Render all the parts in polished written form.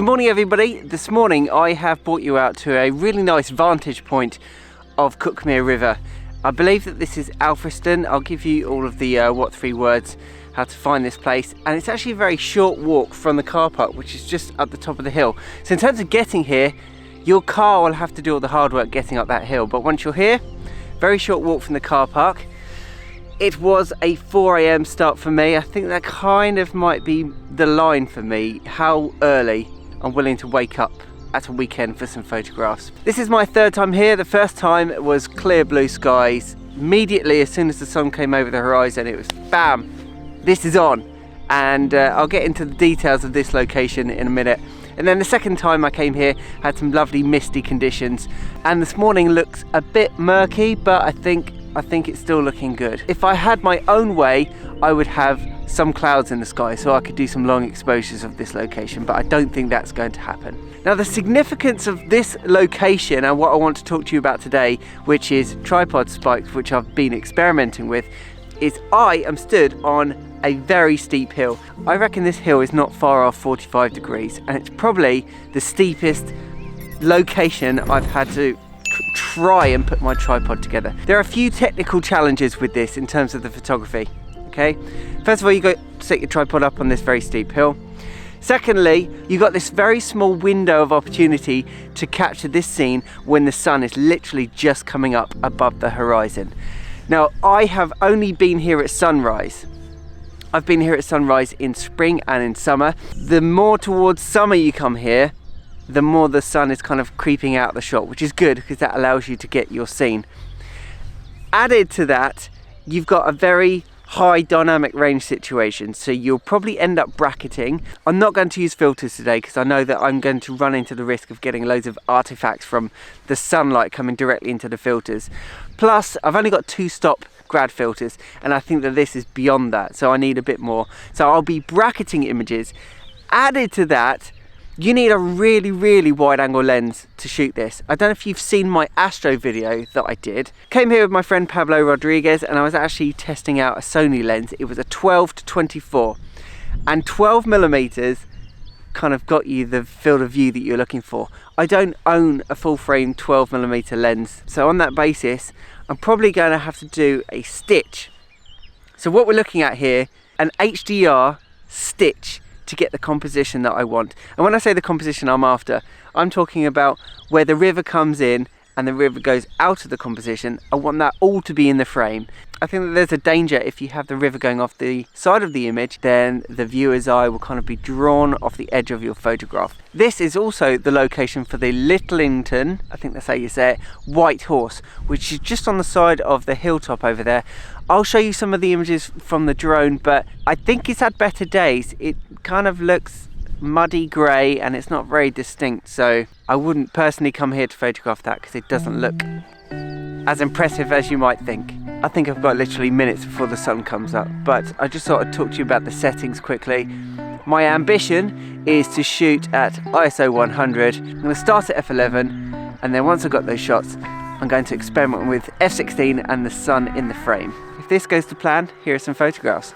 morning everybody. This morning I have brought you out to a really nice vantage point of Cuckmere River. I believe that this is Alfriston. I'll give you all of the what three words how to find this place, and it's actually a very short walk from the car park, which is just at the top of the hill. So in terms of getting here, your car will have to do all the hard work getting up that hill, but once you're here, very short walk from the car park. It was a 4 AM start for me. I think that kind of might be the line for me, how early I'm willing to wake up at a weekend for some photographs. This is my third time here. The first time was clear blue skies. Immediately, as soon as the sun came over the horizon, it was bam, this is on. And I'll get into the details of this location in a minute. And then the second time I came here, had some lovely misty conditions. And this morning looks a bit murky, but I think it's still looking good. If I had my own way, I would have some clouds in the sky so I could do some long exposures of this location, but I don't think that's going to happen. Now, the significance of this location and what I want to talk to you about today, which is tripod spikes, which I've been experimenting with, is I am stood on a very steep hill. I reckon this hill is not far off 45 degrees, and it's probably the steepest location I've had to try and put my tripod together. There are a few technical challenges with this in terms of the photography. Okay, first of all, you got to set your tripod up on this very steep hill. Secondly, you got this very small window of opportunity to capture this scene when the sun is literally just coming up above the horizon. Now, I have only been here at sunrise. I've been here at sunrise in spring and in summer. The more towards summer you come here, the more the sun is kind of creeping out the shot, which is good because that allows you to get your scene. Added to that, you've got a very high dynamic range situation, so you'll probably end up bracketing. I'm not going to use filters today because I know that I'm going to run into the risk of getting loads of artifacts from the sunlight coming directly into the filters. Plus, I've only got 2 stop grad filters, and I think that this is beyond that, so I need a bit more. So I'll be bracketing images. Added to that, you need a really wide angle lens to shoot this. I don't know if you've seen my Astro video that I did. Came here with my friend Pablo Rodriguez, and I was actually testing out a Sony lens. It was a 12-24, and 12mm kind of got you the field of view that you're looking for. I don't own a full frame 12mm lens, so on that basis I'm probably going to have to do a stitch. So what we're looking at here, an HDR stitch to get the composition that I want. And when I say the composition I'm after, I'm talking about where the river comes in and the river goes out of the composition. I want that all to be in the frame. I think that there's a danger if you have the river going off the side of the image, then the viewer's eye will kind of be drawn off the edge of your photograph. This is also the location for the Littlington, I think that's how you say it, White Horse, which is just on the side of the hilltop over there. I'll show you some of the images from the drone, but I think it's had better days. It kind of looks muddy grey and it's not very distinct, so I wouldn't personally come here to photograph that because it doesn't look as impressive as you might think. I think I've got literally minutes before the sun comes up, but I just thought I'd talk to you about the settings quickly. My ambition is to shoot at ISO 100. I'm going to start at f11, and then once I've got those shots, I'm going to experiment with f16 and the sun in the frame. If this goes to plan, here are some photographs.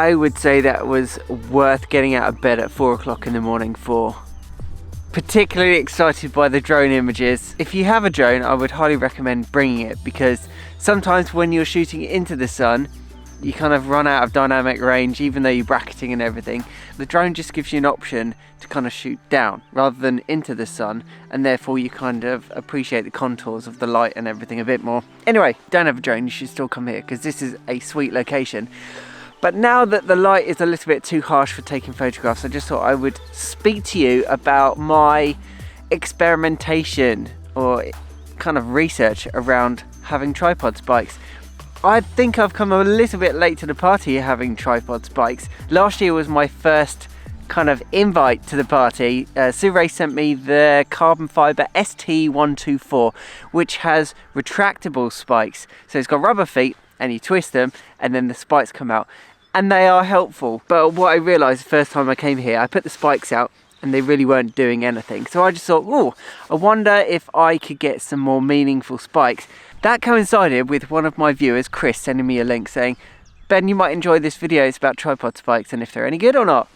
I would say that was worth getting out of bed at 4 o'clock in the morning for. Particularly excited by the drone images. If you have a drone, I would highly recommend bringing it, because sometimes when you're shooting into the sun, you kind of run out of dynamic range, even though you're bracketing and everything. The drone just gives you an option to kind of shoot down rather than into the sun, and therefore you kind of appreciate the contours of the light and everything a bit more. Anyway, don't have a drone, you should still come here because this is a sweet location. But now that the light is a little bit too harsh for taking photographs, I just thought I would speak to you about my experimentation or kind of research around having tripod spikes. I think I've come a little bit late to the party having tripod spikes. Last year was my first kind of invite to the party. Zhuyin sent me the carbon fiber ST124, which has retractable spikes. So it's got rubber feet and you twist them and then the spikes come out. And they are helpful. But what I realised the first time I came here, I put the spikes out and they really weren't doing anything. So I just thought, oh, I wonder if I could get some more meaningful spikes. That coincided with one of my viewers, Chris, sending me a link saying, Ben, you might enjoy this video, it's about tripod spikes and if they're any good or not.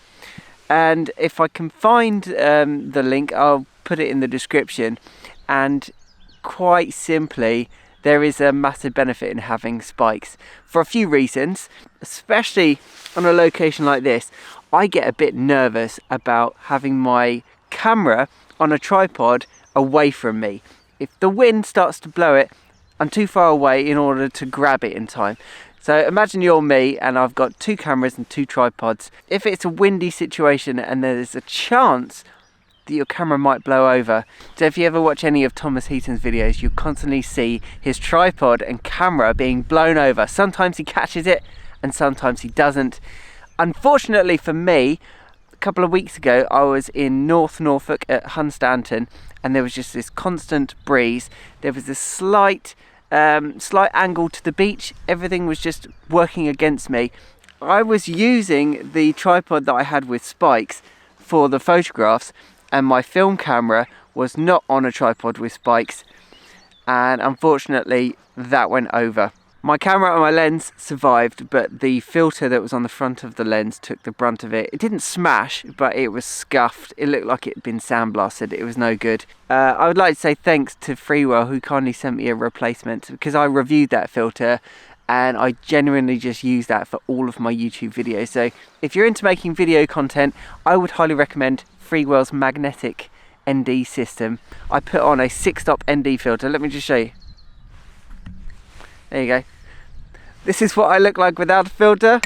And if I can find the link, I'll put it in the description. And quite simply, there is a massive benefit in having spikes for a few reasons, especially on a location like this. I get a bit nervous about having my camera on a tripod away from me. If the wind starts to blow it, I'm too far away in order to grab it in time. So imagine you're me and I've got 2 cameras and 2 tripods. If it's a windy situation and there's a chance that your camera might blow over. So if you ever watch any of Thomas Heaton's videos, you constantly see his tripod and camera being blown over. Sometimes he catches it and sometimes he doesn't. Unfortunately for me, a couple of weeks ago I was in North Norfolk at Hunstanton and there was just this constant breeze. There was this slight angle to the beach. Everything was just working against me. I was using the tripod that I had with spikes for the photographs, and my film camera was not on a tripod with spikes, and unfortunately that went over. My camera and my lens survived, but the filter that was on the front of the lens took the brunt of it. It didn't smash, but it was scuffed. It looked like it had been sandblasted. It was no good. I would like to say thanks to Freewell, who kindly sent me a replacement, because I reviewed that filter and I genuinely just use that for all of my YouTube videos. So if you're into making video content, I would highly recommend Freewell's magnetic ND system. I put on a 6-stop ND filter. Let me just show you. There you go. This is what I look like without a filter.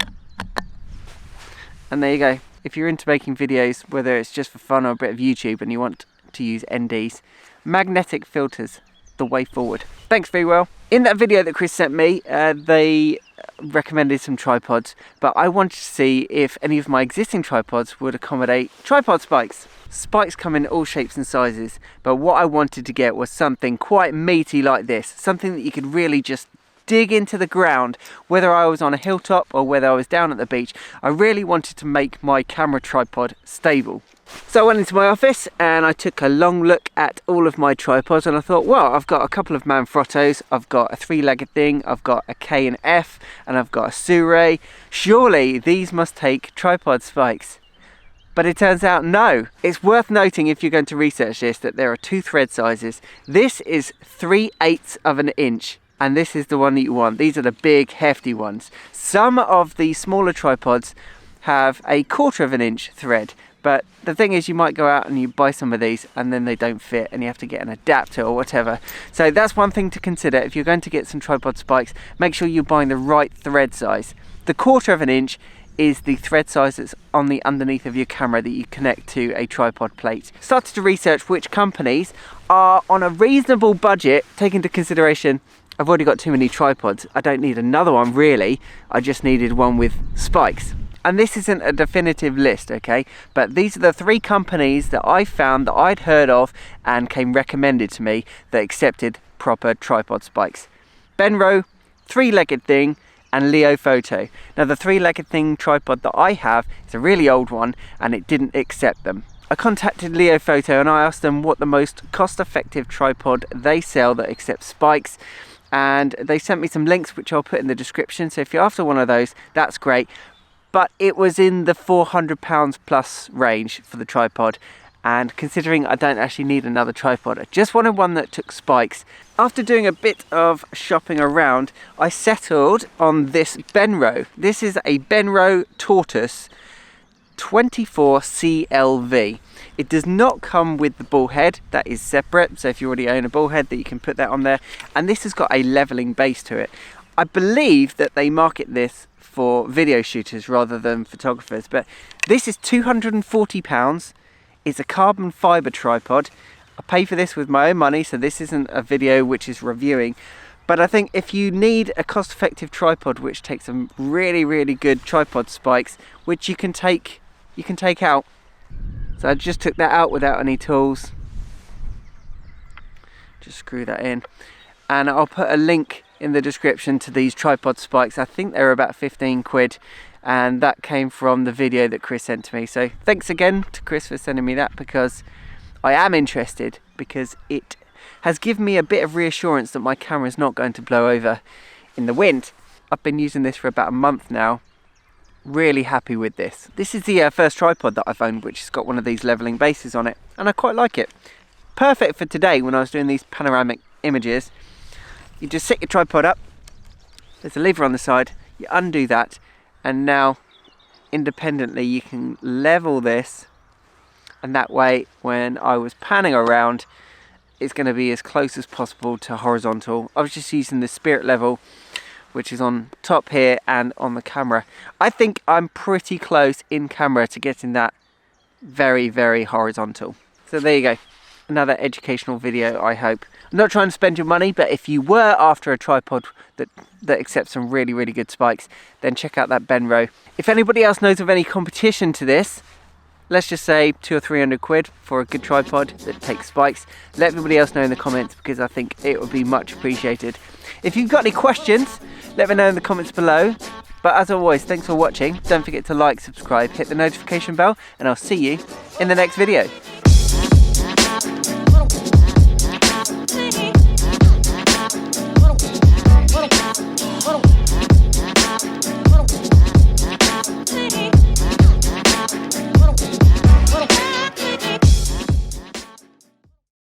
And there you go. If you're into making videos, whether it's just for fun or a bit of YouTube and you want to use NDs, magnetic filters, the way forward. Thanks, Freewell. In that video that Chris sent me, they recommended some tripods, but I wanted to see if any of my existing tripods would accommodate tripod spikes. Spikes come in all shapes and sizes, but what I wanted to get was something quite meaty like this, something that you could really just dig into the ground, whether I was on a hilltop or whether I was down at the beach. I really wanted to make my camera tripod stable. So I went into my office and I took a long look at all of my tripods and I thought, well, I've got a couple of Manfrottos, I've got a 3-legged thing, I've got a Canon EF, and I've got a Sony. Surely these must take tripod spikes. But it turns out no. It's worth noting, if you're going to research this, that there are 2 thread sizes. This is 3/8 of an inch. And this is the one that you want. These are the big hefty ones. Some of the smaller tripods have a 1/4 of an inch thread, but the thing is, you might go out and you buy some of these and then they don't fit and you have to get an adapter or whatever. So that's one thing to consider. If you're going to get some tripod spikes, make sure you're buying the right thread size. The 1/4 of an inch is the thread size that's on the underneath of your camera that you connect to a tripod plate. Started to research which companies are on a reasonable budget, take into consideration I've already got too many tripods. I don't need another one really. I just needed one with spikes. And this isn't a definitive list, okay? But these are the 3 companies that I found that I'd heard of and came recommended to me that accepted proper tripod spikes. Benro, 3-legged thing, and Leofoto. Now the 3-legged thing tripod that I have is a really old one and it didn't accept them. I contacted Leofoto and I asked them what the most cost-effective tripod they sell that accepts spikes, and they sent me some links which I'll put in the description. So if you're after one of those, that's great. but it was in the £400 plus range for the tripod. And considering I don't actually need another tripod, I just wanted one that took spikes. After doing a bit of shopping around, I settled on this Benro. This is a Benro Tortoise 24 CLV. It does not come with the Ballhead, that is separate, so if you already own a Ballhead, that you can put that on there. And this has got a leveling base to it. I believe that they market this for video shooters rather than photographers, but this is £240. It's a carbon fibre tripod. I pay for this with my own money, so this isn't a video which is reviewing. But I think if you need a cost-effective tripod which takes some really, really good tripod spikes, which you can take out. So I just took that out without any tools. Just screw that in. And I'll put a link in the description to these tripod spikes. I think they're about 15 quid. And that came from the video that Chris sent to me. So thanks again to Chris for sending me that, because I am interested, because it has given me a bit of reassurance that my camera is not going to blow over in the wind. I've been using this for about a month now. Really happy with this. This is the first tripod that I've owned which has got one of these leveling bases on it, and I quite like it. Perfect for today when I was doing these panoramic images. You just set your tripod up, there's a lever on the side, you undo that, and now independently you can level this, and that way when I was panning around it's going to be as close as possible to horizontal. I was just using the spirit level, which is on top here and on the camera. I think I'm pretty close in camera to getting that very, very horizontal. So there you go, another educational video, I hope. I'm not trying to spend your money, but if you were after a tripod that accepts some really, really good spikes, then check out that Benro. If anybody else knows of any competition to this, let's just say 200 or 300 quid for a good tripod that takes spikes, let everybody else know in the comments, because I think it would be much appreciated. If you've got any questions, let me know in the comments below. But as always, thanks for watching. Don't forget to like, subscribe, hit the notification bell, and I'll see you in the next video.